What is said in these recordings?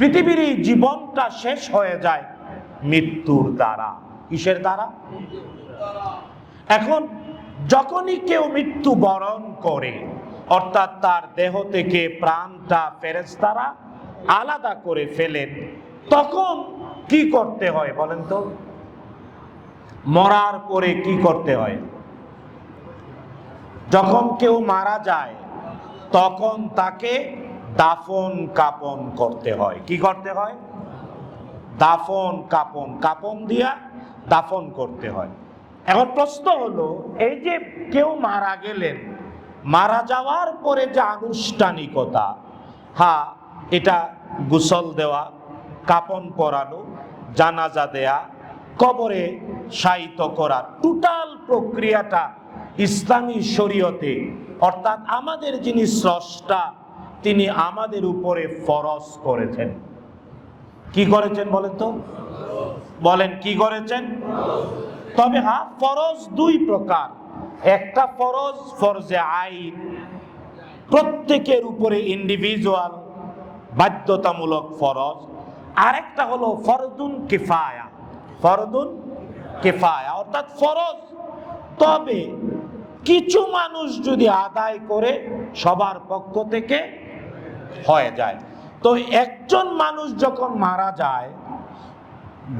পৃথিবীর এই জীবনটা শেষ হয়ে যায় মৃত্যুর দ্বারা। কিসের দ্বারা? এখন যখনই কেউ মৃত্যু বরণ করে, অর্থাৎ তার দেহ থেকে প্রাণটা ফেরেশতারা আলাদা করে ফেলেন, তখন কি করতে হয় বলেন তো? মরার পরে কি করতে হয়? যখন কেউ মারা যায় তখন তাকে দাফন কাপন করতে হয়। কি করতে হয়? দাফন কাপন, কাপন দিয়া দাফন করতে হয়। এখন প্রশ্ন হলো, এই যে কেউ মারা গেলেন, মারা যাওয়ার পরে যে আনুষ্ঠানিকতা, হ্যাঁ, এটা গোসল দেওয়া, কাপন পরানো, জানাজা দেয়া, কবরে শায়িত করা, টোটাল প্রক্রিয়াটা ইসলামী শরীয়তে, অর্থাৎ আমাদের যিনি স্রষ্টা তিনি আমাদের উপরে ফরজ করেছেন। কি করেছেন বলেন তো? বলেন কি করেছেন? তবে হ্যাঁ, ফরজ দুই প্রকার। একটা ফরজ ফরজে আইন, প্রত্যেকের উপরে ইন্ডিভিজুয়াল বাধ্যতামূলক ফরজ। আরেকটা হলো ফরদুন কিফায়া। ফরদুন কিফায়া অর্থাৎ ফরজ, তবে কিছু মানুষ যদি আদায় করে সবার পক্ষ থেকে হয়ে যায়। তো একজন মানুষ যখন মারা যায়,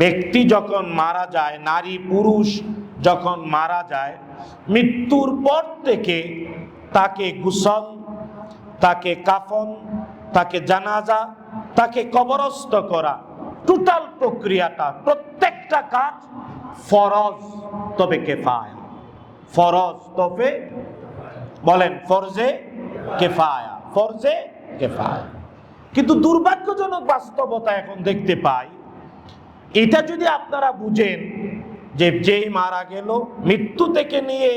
ব্যক্তি যখন মারা যায়, নারী পুরুষ যখন মারা যায়, মৃত্যুর পর থেকে তাকে গোসল, তাকে কাফন, তাকে জানাজা, তাকে কবরস্থ করা, টোটাল প্রক্রিয়াটা, প্রত্যেকটা কাজ ফরজ তবে কিফায়া। ফরজ তবে বলেন ফরজে কিফায়া, ফরজে কিফায়া। কিন্তু দুর্ভাগ্যজনক বাস্তবতা এখন দেখতে পাই, এটা যদি আপনারা বুঝেন যে যেই মারা গেল, মৃত্যু থেকে নিয়ে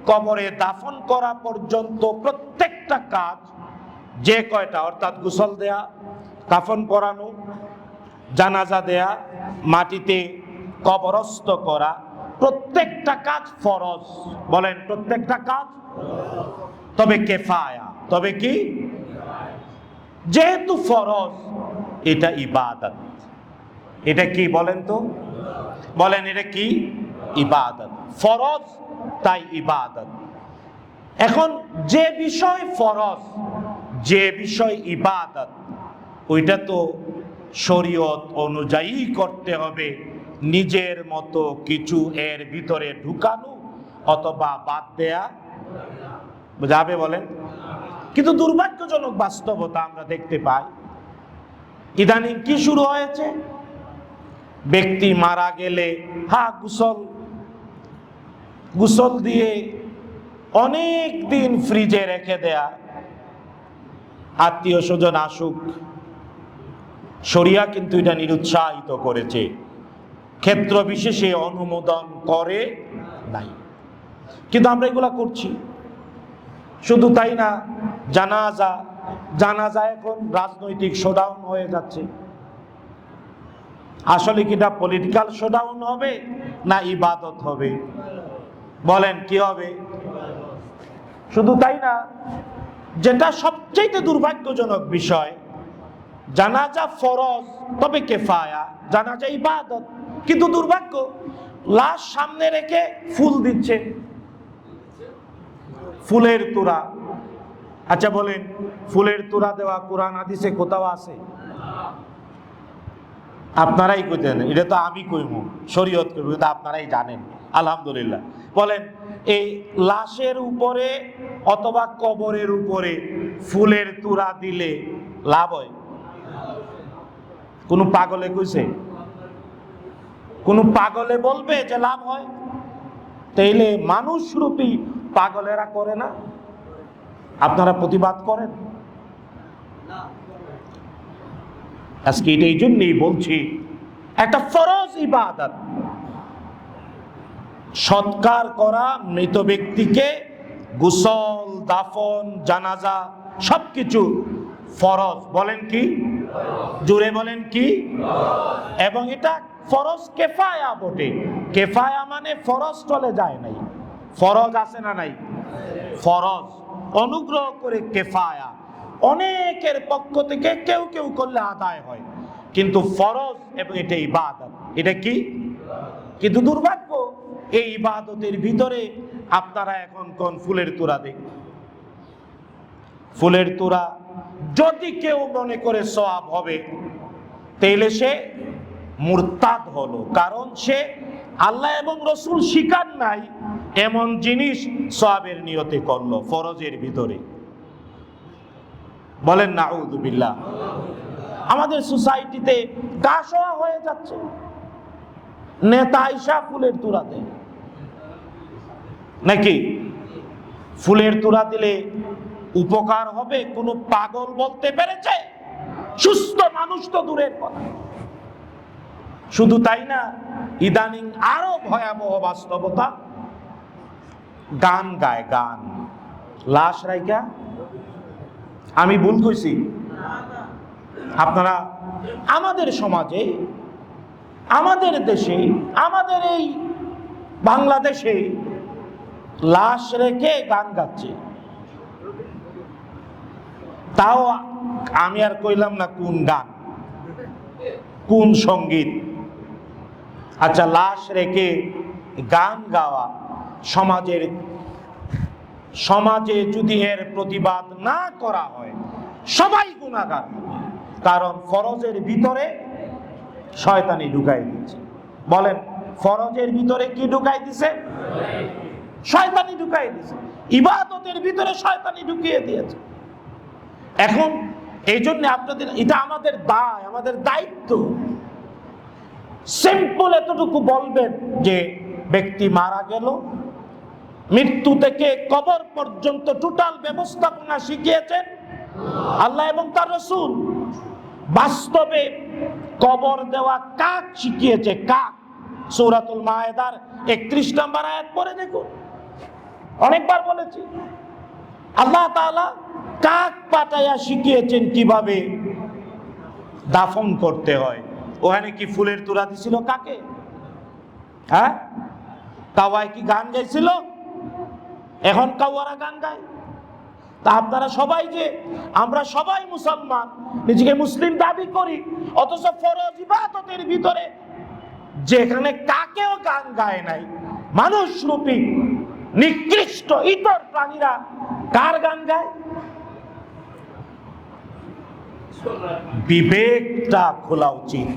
কবরে দাফন করা পর্যন্ত প্রত্যেকটা কাজ, যে কয়টা, অর্থাৎ গোসল দেয়া, কাফন পরানো, জানাজা দেয়া, মাটিতে কবরস্থ করা, প্রত্যেকটা কাজ ফরজ। বলেন প্রত্যেকটা কাজ তবে কিফায়া। তবে কি? যেহেতু ফরজ, এটা ইবাদত। এটা কি বলেন তো? বলেন এটা কি? ইবাদত। ফরজ তাই ইবাদত। এখন যে বিষয় ফরজ, যে বিষয় ইবাদত, ওইটা তো শরীয়ত অনুযায়ী করতে হবে। নিজের মতো কিছু এর ভিতরে ঢুকানো অথবা বাদ দেয়া যাবে বলেন? কিন্তু দুর্ভাগ্যজনক বাস্তবতা আমরা দেখতে পাই, ইদানিং কি শুরু হয়েছে? ব্যক্তি মারা গেলে হ্যাঁ গোসল দিয়ে অনেক দিন ফ্রিজে রেখে দেয়া, আত্মীয় স্বজন আসুক। শরিয়া কিন্তু এটা নিরুৎসাহিত করেছে, ক্ষেত্র বিশেষে অনুমোদন করে নাই, কিন্তু আমরা এগুলা করছি। শুধু তাই না, জানাজা এখন রাজনৈতিক শোডাউন হয়ে যাচ্ছে। আসলে কি এটা পলিটিক্যাল শোডাউন হবে না ইবাদত হবে? বলেন কি হবে? শুধু তাই না, যেটা সবচেয়ে দুর্ভাগ্যজনক বিষয়, জানাজা ফরজ তবে কিফায়া, জানাজা ইবাদত, কিন্তু দুর্ভাগ্য, লাশ সামনে রেখে ফুল দিচ্ছে, ফুলের তোড়া। আচ্ছা বলেন, ফুলের তোড়া দেওয়া কোরআন হাদিসে কোথাও আছে? আপনারাই কইতেন, এটা তো আমি কইমু, শরীয়ত কইব, কিন্তু আপনারাই জানেন আলহামদুলিল্লাহ। বলেন, এই লাশের উপরে অথবা কবরের উপরে ফুলের তোড়া দিলে লাভ হয়? কোন পাগলে কইছে? কোন পাগলে বলবে যে লাভ হয়? তাইলে মানুষরূপী পাগলেরা করে না? আপনারা প্রতিবাদ করেন? আজকে এটা এই জন্যই বলছি, একটা ফরজ ইবাদত, সৎকার করা মৃত ব্যক্তিকে, গোসল, দাফন, জানাজা সবকিছু ফরজ। বলেন কি? জোরে বলেন কি? এবং এটা ফরজ কিফায়া বটে। কিফায়া মানে ফরজ চলে যায় নাই, ফরজ আছে না নাই? ফরজ অনুগ্রহ করে কিফায়া, অনেকের পক্ষ থেকে কেউ কেউ করলে আদায় হয়। কিন্তু ফরজ এবং এটা ইবাদত। এটা কি? কিন্তু দুর্ভাগ্য, এই ইবাদতের ভিতরে আপনারা এখন কোন ফুলের তোড়া দেখবেন। ফুলের তোড়া যদি কেউ মনে করে সওয়াব হবে, তাহলে সে মুরতাদ হলো, কারণ সে আল্লাহ এবং রসুল শিখান নাই এমন জিনিস সওয়াবের নিয়তে করলো ফরজের ভিতরে। বলেন নাউযুবিল্লাহ। আমাদের সোসাইটিতে গাছওয়া হয়ে যাচ্ছে, নেতা আইসা ফুলের তোড়া দেয় নাকি? ফুলের তোড়া দিলে উপকার হবে কোনো পাগল বলতে পেরেছে? সুস্থ মানুষ তো দূরের কথা। শুধু তাই না, ইদানিং আরো ভয়াবহ বাস্তবতা, গান গায়, গান লাশ রাইকা। আমি ভুল কইছি? আপনারা আমাদের সমাজে, আমাদের দেশে, আমাদের এই বাংলাদেশে লাশ রেখে গান গাচ্ছে। তাও আমি আর কইলাম না কোন গান, কোন সঙ্গীত। আচ্ছা, লাশ রেখে গান গাওয়া সমাজে যদি এর প্রতিবাদ না করা হয় সবাই গুনাহগার, কারণ ফরজের ভিতরে শয়তানি ঢুকাই দিচ্ছে। বলেন, ফরজের ভিতরে কি ঢুকাই দিছে? শয়তানি ঢুকাই দিছে। ইবাদতের ভিতরে শয়তানি ঢুকিয়ে দিয়েছে। এখন এই জন্য আপনাদের, এটা আমাদের দায়, আমাদের দায়িত্ব। সিম্পল এতটুকু বলবেন যে ব্যক্তি মারা গেল, মৃত্যু থেকে কবর পর্যন্ত টোটাল ব্যবস্থাপনা শিখিয়েছেন আল্লাহ এবং তার রাসূল। বাস্তবে কবর দেওয়া কাক শিখিয়েছে, কাক। সূরাতুল মায়েদার 31 নম্বর আয়াত পড়ে দেখুন। অনেকবার বলেছি, আল্লাহ তাআলা কাক পাঠাইয়া শিখিয়েছেন কিভাবে দাফন করতে হয়। ওখানে কি ফুলের তোড়া দিছিল কাকে? হ্যাঁ, কাওয়ায় কি গান গাইছিল? এখন কাওয়ারা গান গায়? তা আপনারা সবাই, যে আমরা সবাই মুসলমান, নিজেকে মুসলিম দাবি করি, অথচ ফরজ ইবাদতের ভিতরে যেখানে কাকেও গান গায় নাই, মানুষরূপী নিকৃষ্ট ইতর প্রাণীরা কার গান গায়? বিবেকটা খোলা উচিত।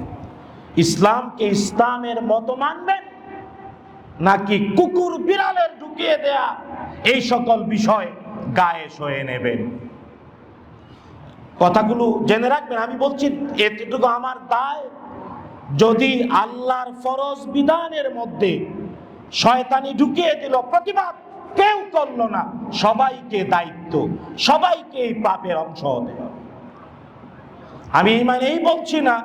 ইসলামকে ইসলামের মতো মানবেন, নাকি কুকুর বিড়ালের ঢুকিয়ে দেয়া এই সকল বিষয় গায়ে সয়ে নেবেন? কথাগুলো জেনে রাখবেন। আমি বলছি এতটুকু আমার দায়। যদি আল্লাহর ফরজ বিধানের মধ্যে শয়তানি ঢুকিয়ে দিল, প্রতিবাদ কেউ করলো না, সবাইকে দায়িত্ব, সবাইকে এই পাপের অংশ হতে হবে। আমি এই বলছি না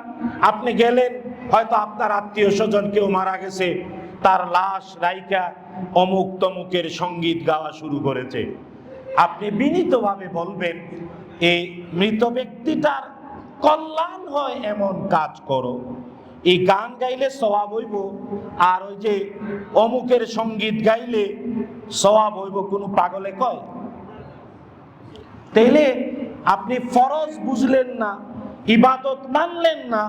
আপনি গেলেন, হয়তো আপনার আত্মীয় স্বজন কেউ মারা গেছে, তার লাশ রাইকা অমুক তমুকের সঙ্গীত গাওয়া শুরু করেছে। আপনি বিনীতভাবে বলবেন, এই মৃত ব্যক্তিটার কল্যাণ হয় এমন কাজ করো। এই গান গাইলে সওয়াব হইব, আর ওই যে অমুকের সঙ্গীত গাইলে সওয়াব হইব, কোনো পাগলে কয়? তাইলে আপনি ফরজ বুঝলেন না, ইবাদত মানলেন না,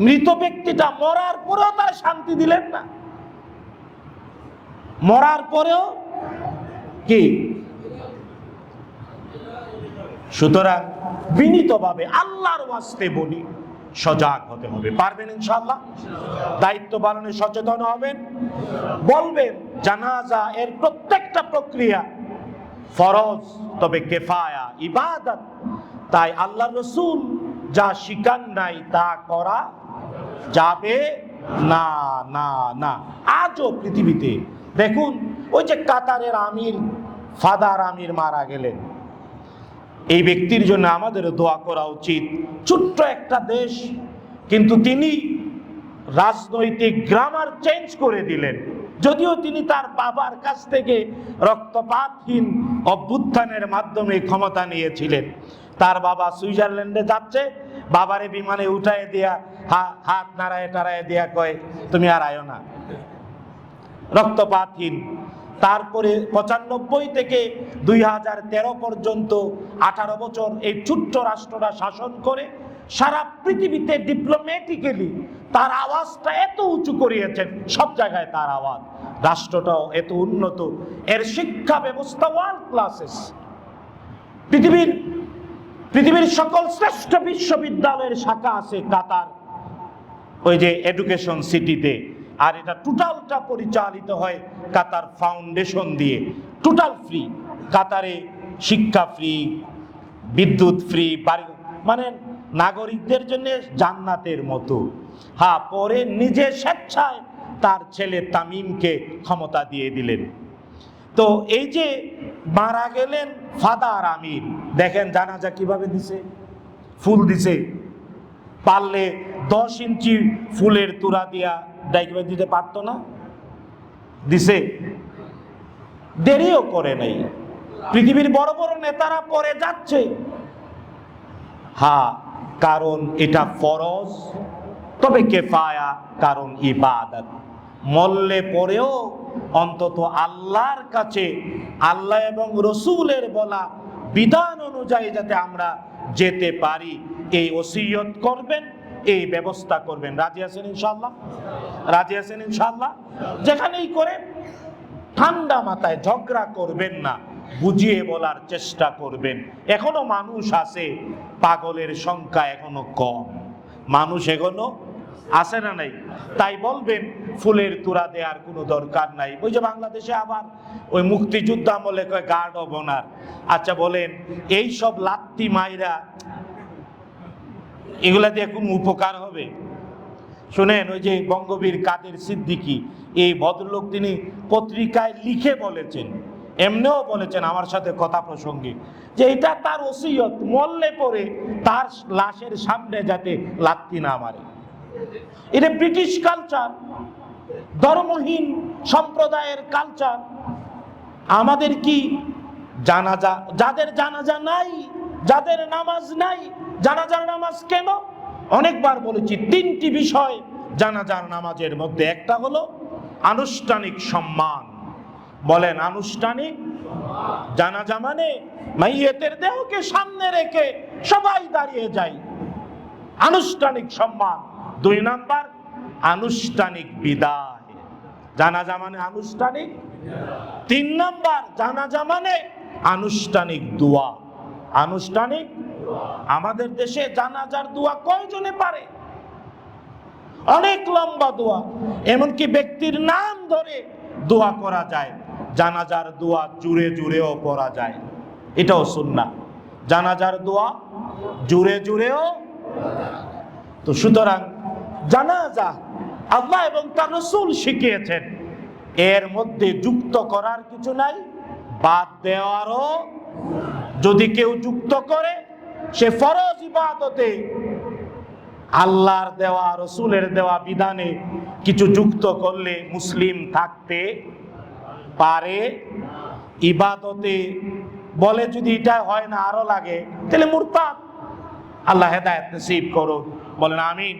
মৃত ব্যক্তিটা মরার পরেও তার শান্তি দিলেন না। মরার পরেও কি? সুতরাং বিনীতভাবে আল্লাহর ওয়াস্তে বলি, সজাগ হতে হবে। পারবেন ইনশাআল্লাহ? দায়িত্ব পালনে সচেতন হবেন। বলবেন জানাজা এর প্রত্যেকটা প্রক্রিয়া ফরজ, তবে কিফায়া, ইবাদত। তাই আল্লাহর রাসূল যা শিখান নাই তা করা যাবে না, না, না। আজও পৃথিবীতে দেখুন, ওই যে কাতারের আমির, ফাদার আমির মারা গেলেন, এই ব্যক্তির জন্য আমাদের দোয়া করা উচিত। ছোট্ট একটা দেশ, কিন্তু তিনি রাজনৈতিক গ্রামার চেঞ্জ করে দিলেন। যদিও তিনি তার বাবার কাছ থেকে রক্তপাতহীন অভ্যুত্থানের মাধ্যমে ক্ষমতা নিয়েছিলেন। তার বাবা সুইজারল্যান্ডে যাচ্ছে, বাবারে বিমানে উঠায় দিয়া হাত নাড়ায় টাড়ায় দিয়া কয়, তুমি আর আয়ো না। রক্তপাতহীন। তারপরে 95 থেকে 2013 পর্যন্ত 18 বছর এই ছোট্ট রাষ্ট্রটা শাসন করে সারা পৃথিবীতে ডিপ্লোম্যাটিক্যালি তার আওয়াজটা এত উঁচু করিয়েছেন, সব জায়গায় তার আওয়াজ। রাষ্ট্রটাও এত উন্নত, এর শিক্ষা ব্যবস্থা ওয়ার্ল্ড ক্লাসেস। পৃথিবীর সকল শ্রেষ্ঠ বিশ্ববিদ্যালয়ের শাখা আছে কাতার, ওই যে এডুকেশন সিটিতে। আর এটা টোটালটা পরিচালিত হয় কাতার ফাউন্ডেশন দিয়ে, টোটাল ফ্রি। কাতারে শিক্ষা ফ্রি, বিদ্যুৎ ফ্রি, বাড়ি, মানে নাগরিকদের জন্য জান্নাতের মতো। হ্যাঁ, পরে নিজে স্বেচ্ছায় তার ছেলে তামিমকে ক্ষমতা দিয়ে দিলেন। তো এই যে মারা গেলেন ফাদার আমির, দেখেন জানাজা কিভাবে দিছে, ফুল দিছে। পারলে 10 ইঞ্চি ফুলের তুরা দিয়া ডাইকে দিতে পারতো না, দিছে। দেরিও করে নাই। পৃথিবীর বড় বড় নেতারা পরে যাচ্ছে, হ্যাঁ, কারণ এটা ফরজ, তবে কেফায়া, কারণ ইবাদত। মরলে পরেও অন্তত আল্লাহর কাছে আল্লাহ এবং রসুলের বলা বিধান অনুযায়ী যাতে আমরা যেতে পারি, এই ওসিয়ত করবেন, এই ব্যবস্থা করবেন। রাজি আছেন ইনশাআল্লাহ? রাজি আছেন ইনশাআল্লাহ? যেখানেই করে ঠান্ডা মাথায় ঝগড়া করবেন না, বুঝিয়ে বলার চেষ্টা করবেন। এখনো মানুষ আছে, পাগলের সংখ্যা এখনো কম, মানুষ এখনো আছে না নাই? তাই বলবেন ফুলের তুরা দেওয়ার কোনো দরকার নাই। ওই যে বাংলাদেশে আবার ওই মুক্তিযুদ্ধ আমলে কয় গার্ড অব অনার। আচ্ছা বলেন, এই সব লাত্তি মাইরা এগুলা দিয়ে কোনো উপকার হবে? শুনেন, ওই যে বঙ্গবীর কাদের সিদ্দিকী, এই ভদ্রলোক তিনি পত্রিকায় লিখে বলেছেন, এমনিও বলেছেন আমার সাথে কথা প্রসঙ্গে, যে এটা তার ওসিয়ত, মরলে পরে তার লাশের সামনে যাতে লাত্তি না মারে। এটা ব্রিটিশ কালচার, ধর্মহীন সম্প্রদায়ের কালচার। আমাদের কি জানাজা, যাদের জানাজা নাই, যাদের নামাজ নাই, জানাজার নামাজ কেন? অনেকবার বলেছি, 3টি বিষয় জানাজার নামাজের মধ্যে। একটা হলো আনুষ্ঠানিক সম্মান। বলেন আনুষ্ঠানিক? জানাজা মানে মাইয়েতের দেহকে সামনে রেখে সবাই দাঁড়িয়ে যায়, আনুষ্ঠানিক সম্মান। 2 নাম্বার আনুষ্ঠানিক বিদায়, জানাজা মানে আনুষ্ঠানিক। 3 নাম্বার জানাজা মানে আনুষ্ঠানিক দোয়া। আনুষ্ঠানিক। আমাদের দেশে জানাজার দোয়া কয়জনে পারে? অনেক লম্বা দোয়া, এমনকি ব্যক্তির নাম ধরে দোয়া করা যায়। জানাজার দোয়া জুড়ে জুড়েও পড়া যায়, এটাও সুন্নাহ। জানাজার দোয়া জুড়ে জুড়েও। তো সুতরাং জানাজা আল্লাহ এবং তার রাসূল শিখিয়েছেন, এর মধ্যে যুক্ত করার কিছু নাই, বাদ দেওয়ারও। যদি কেউ যুক্ত করে, সে ফরজ ইবাদতে আল্লাহর দেওয়া রাসূলের দেওয়া বিধানে কিছু যুক্ত করলে মুসলিম থাকতে পারে। ইবাদতে বলে যদি এটা হয় না, আরো লাগে, তাহলে মুরতাদ। আল্লাহ হেদায়েত নসিব করুন, বলেন আমিন।